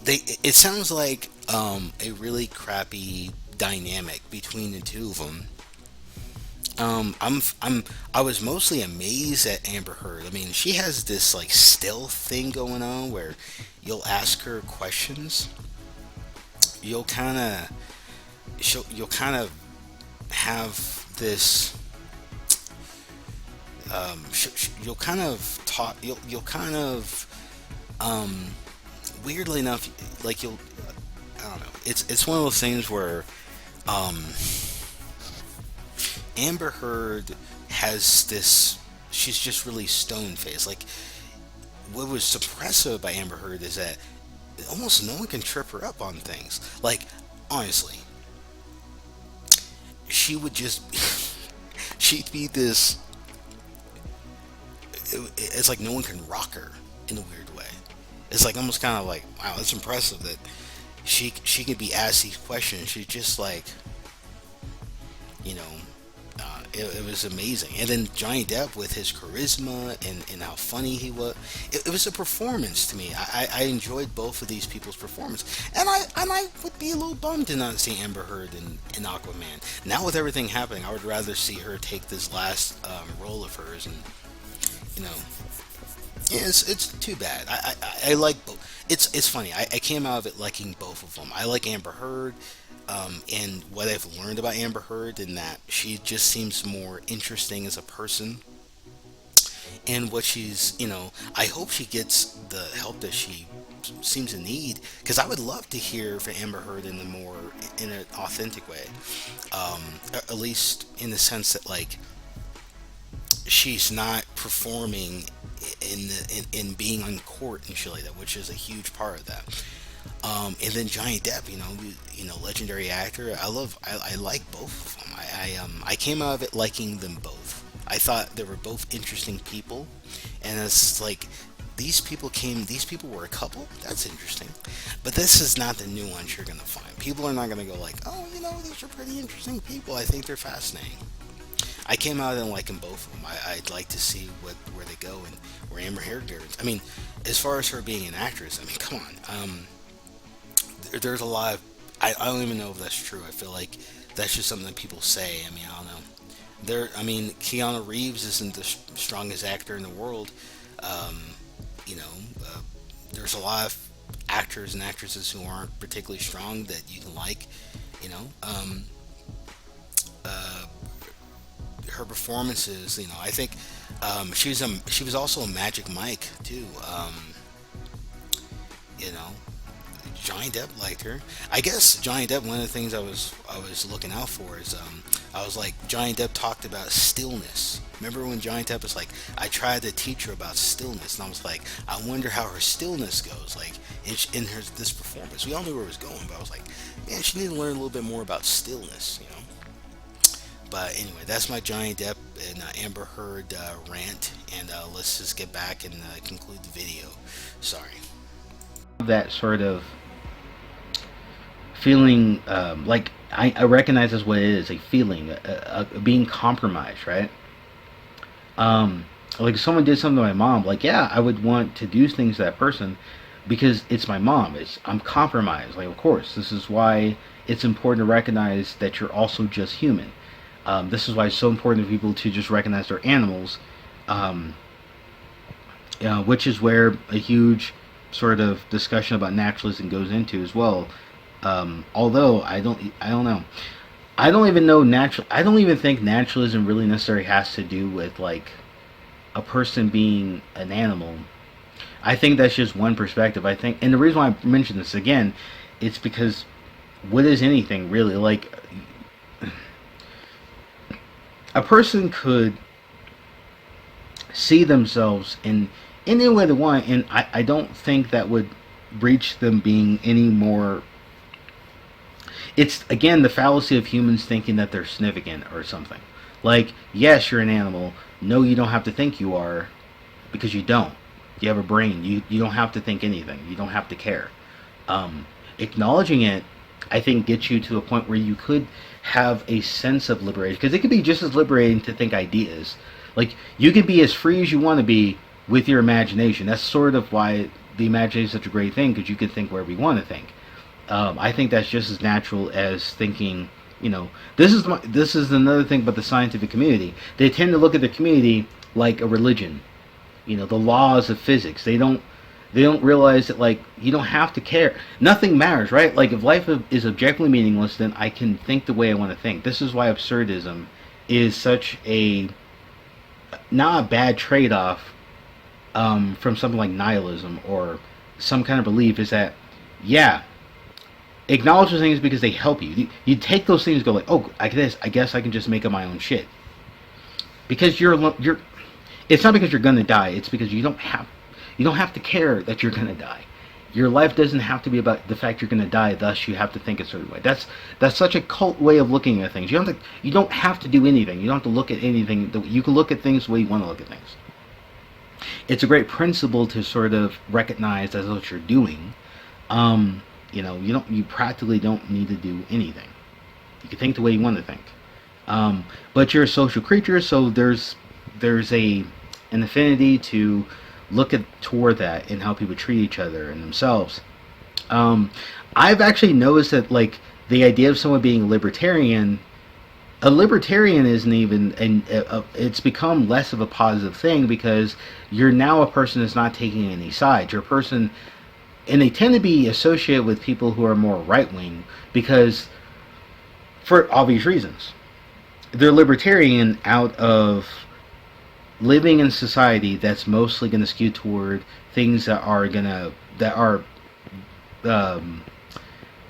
it sounds like a really crappy dynamic between the two of them. I was mostly amazed at Amber Heard. I mean, she has this like stealth thing going on where you'll ask her questions, you'll kind of you'll kind of have this, you'll kind of talk, you'll kind of, um weirdly enough, like, you'll, I don't know, it's one of those things where, um Amber Heard has this, she's just really stone faced. Like, what was suppressive about Amber Heard is that almost no one can trip her up on things. Like, honestly, she would just she'd be this, it's like no one can rock her in a weird way. It's like almost kind of like, wow, it's impressive that she could be asked these questions. She's just like, you know, it was amazing. And then Johnny Depp with his charisma and how funny he was, it was a performance to me. I enjoyed both of these people's performance, and I would be a little bummed to not see Amber Heard in Aquaman. Now with everything happening, I would rather see her take this last, role of hers, and you know, yeah, it's too bad. I like both. It's funny. I came out of it liking both of them. I like Amber Heard, and what I've learned about Amber Heard, in that she just seems more interesting as a person, and what she's, I hope she gets the help that she seems to need, because I would love to hear from Amber Heard in an authentic way, at least in the sense that, like, she's not performing in being on court and shit like that, which is a huge part of that. And then Johnny Depp, legendary actor. I like both of them. I came out of it liking them both. I thought they were both interesting people, and it's like, these people were a couple. That's interesting, but this is not the nuance you're gonna find. People are not gonna go like, oh, these are pretty interesting people. I think they're fascinating. I came out and liking both of them. I'd like to see where they go and where Amber Heard goes. I mean, as far as her being an actress, I mean, come on. There's a lot of, I don't even know if that's true. I feel like that's just something that people say. I mean, I don't know. I mean, Keanu Reeves isn't the strongest actor in the world. Um, you know, uh, there's a lot of actors and actresses who aren't particularly strong that you can like. You know, uh, her performances. I think, she was also a Magic Mike too. You know, Johnny Depp liked her. I guess Johnny Depp. One of the things I was looking out for is, I was like, Johnny Depp talked about stillness. Remember when Johnny Depp was like, I tried to teach her about stillness, and I was like, I wonder how her stillness goes, like, in her this performance. We all knew where it was going, but I was like, man, she needed to learn a little bit more about stillness, you know. But anyway, that's my Johnny Depp and, Amber Heard, rant, and, let's just get back and, conclude the video. Sorry. That sort of feeling, like, I recognize as what it is, a feeling, being compromised, right? Um, like, if someone did something to my mom, like, yeah, I would want to do things to that person because it's my mom. I'm compromised. Like, of course, this is why it's important to recognize that you're also just human. This is why it's so important for people to just recognize they're animals, um, which is where a huge sort of discussion about naturalism goes into as well. Although I don't know. I don't even know natural. I don't even think naturalism really necessarily has to do with like a person being an animal. I think that's just one perspective. I think, and the reason why I mention this again, it's because what is anything really like? A person could see themselves in any way they want, and I don't think that would reach them being any more. It's again the fallacy of humans thinking that they're significant or something. Like, yes, you're an animal. No, you don't have to think you are, because you don't. You have a brain. You don't have to think anything. You don't have to care. Acknowledging it, I think, gets you to a point where you could have a sense of liberation, because it could be just as liberating to think ideas. Like, you can be as free as you want to be with your imagination. That's sort of why the imagination is such a great thing, because you can think wherever you want to think. I think that's just as natural as thinking. This is another thing about the scientific community. They tend to look at the community like a religion. The laws of physics. They don't realize that, like, you don't have to care. Nothing matters, right? Like, if life is objectively meaningless, then I can think the way I want to think. This is why absurdism is such a not a bad trade-off from something like nihilism or some kind of belief. Is that, yeah, acknowledge those things because they help you. You take those things and go like, oh, I guess I can just make up my own shit. Because you're. It's not because you're gonna die. It's because you don't have to care that you're gonna die. Your life doesn't have to be about the fact you're gonna die. Thus, you have to think a certain way. That's such a cult way of looking at things. You don't have to do anything. You don't have to look at anything. You can look at things the way you want to look at things. It's a great principle to sort of recognize as what you're doing. You practically don't need to do anything. You can think the way you want to think. But you're a social creature, so there's an affinity to look at toward that and how people treat each other and themselves. I've actually noticed that, like, the idea of someone being a libertarian isn't even, and it's become less of a positive thing, because you're now a person that's not taking any sides. You're a person, and they tend to be associated with people who are more right wing, because for obvious reasons. They're libertarian out of living in society that's mostly going to skew toward things um, that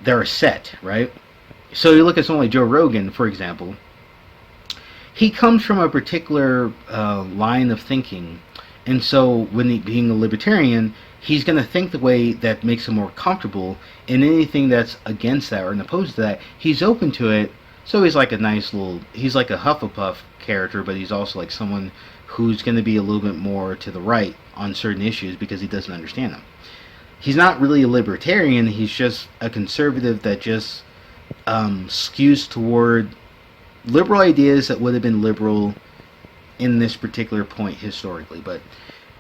are set, right? So you look at someone like Joe Rogan, for example. He comes from a particular line of thinking, and so being a libertarian, he's going to think the way that makes him more comfortable, and anything that's against that or opposed to that, he's open to it. So he's like he's like a Hufflepuff character, but he's also like someone who's going to be a little bit more to the right on certain issues because he doesn't understand them. He's not really a libertarian, he's just a conservative that just skews toward liberal ideas that would have been liberal in this particular point historically, but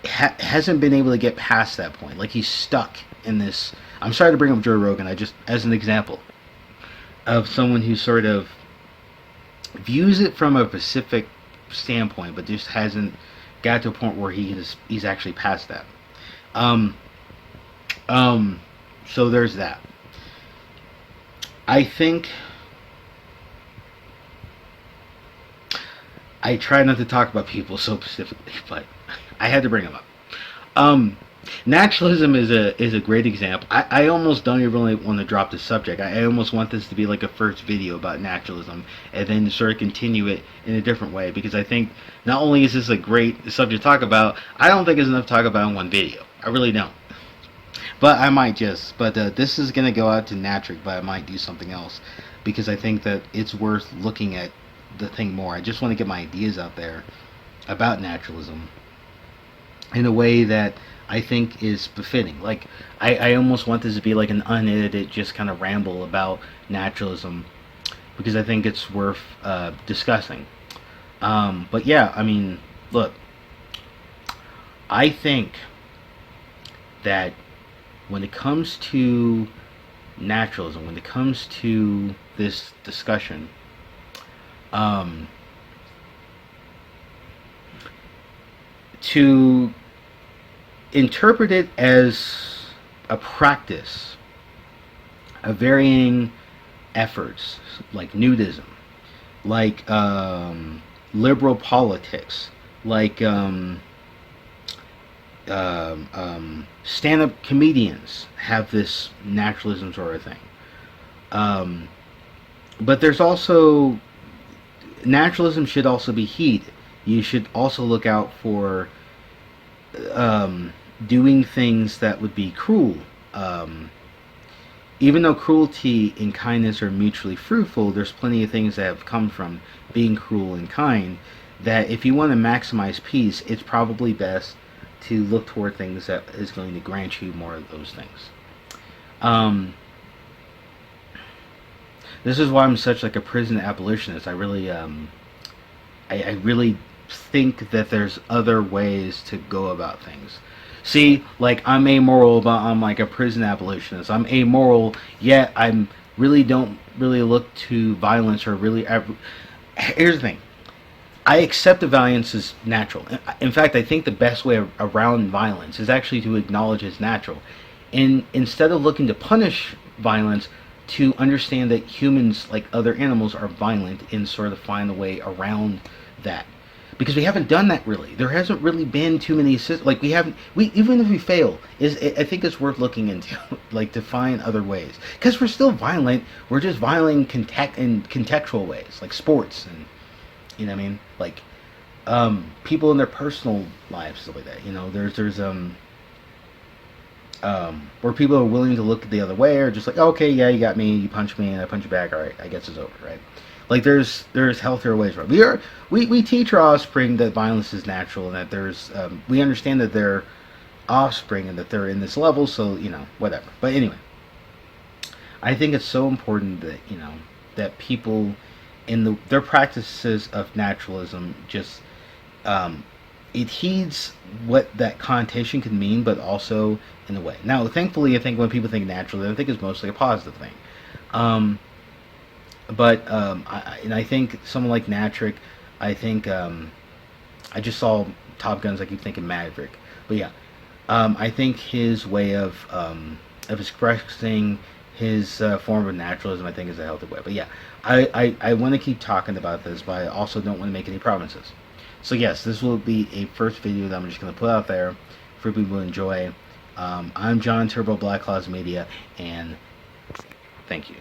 hasn't been able to get past that point. Like, he's stuck in this. I'm sorry to bring up Joe Rogan, I just, as an example of someone who sort of views it from a specific standpoint, but just hasn't got to a point where he's actually past that. Um, so there's that. I think I try not to talk about people so specifically, but I had to bring them up. Um, Naturalism is a great example. I almost don't even really want to drop the subject. I almost want this to be like a first video about naturalism, and then sort of continue it in a different way, because I think not only is this a great subject to talk about, I don't think it's enough to talk about in one video. I really don't. But I might just. But this is gonna go out to Natric, but I might do something else, because I think that it's worth looking at the thing more. I just want to get my ideas out there about naturalism in a way that I think is befitting. Like, I almost want this to be like an unedited, just kind of ramble about naturalism, because I think it's worth discussing. But yeah, I mean, look, I think that when it comes to naturalism, when it comes to this discussion, um, to interpret it as a practice of varying efforts, like nudism, like liberal politics, like stand-up comedians have this naturalism sort of thing. Um, but there's also naturalism should also be heeded. You should also look out for um, doing things that would be cruel. Um, Even though cruelty and kindness are mutually fruitful, there's plenty of things that have come from being cruel and kind. That if you want to maximize peace, it's probably best to look toward things that is going to grant you more of those things. Um, this is why I'm such like a prison abolitionist. I really think that there's other ways to go about things. See, like I'm amoral, but I'm like a prison abolitionist. I'm amoral, yet I'm really don't really look to violence or really. Here's the thing: I accept that violence is natural. In fact, I think the best way around violence is actually to acknowledge it's natural, and instead of looking to punish violence, to understand that humans, like other animals, are violent and sort of find a way around that. Because we haven't done that really. There hasn't really been too many like we haven't. We even if we fail, is I think it's worth looking into, like to find other ways. Because we're still violent. We're just violent in contextual ways, like sports and you know what I mean, like people in their personal lives stuff like that. You know, where people are willing to look the other way or just like, oh, okay, yeah, you got me, you punch me, and I punch you back. All right, I guess it's over, right? Like there's healthier ways. Right? We teach our offspring that violence is natural and that there's we understand that they're offspring and that they're in this level. So you know whatever. But anyway, I think it's so important that you know that people in their practices of naturalism just um, it heeds what that connotation can mean, but also in a way. Now, thankfully, I think when people think naturalism, I think it's mostly a positive thing. Um, and I think someone like Natrick, I think I just saw Top Guns. I keep thinking Maverick, but yeah, I think his way of expressing his form of naturalism, I think, is a healthy way. But yeah, I want to keep talking about this, but I also don't want to make any promises. So yes, this will be a first video that I'm just going to put out there for people to enjoy. I'm John Turbo Black Claws Media, and thank you.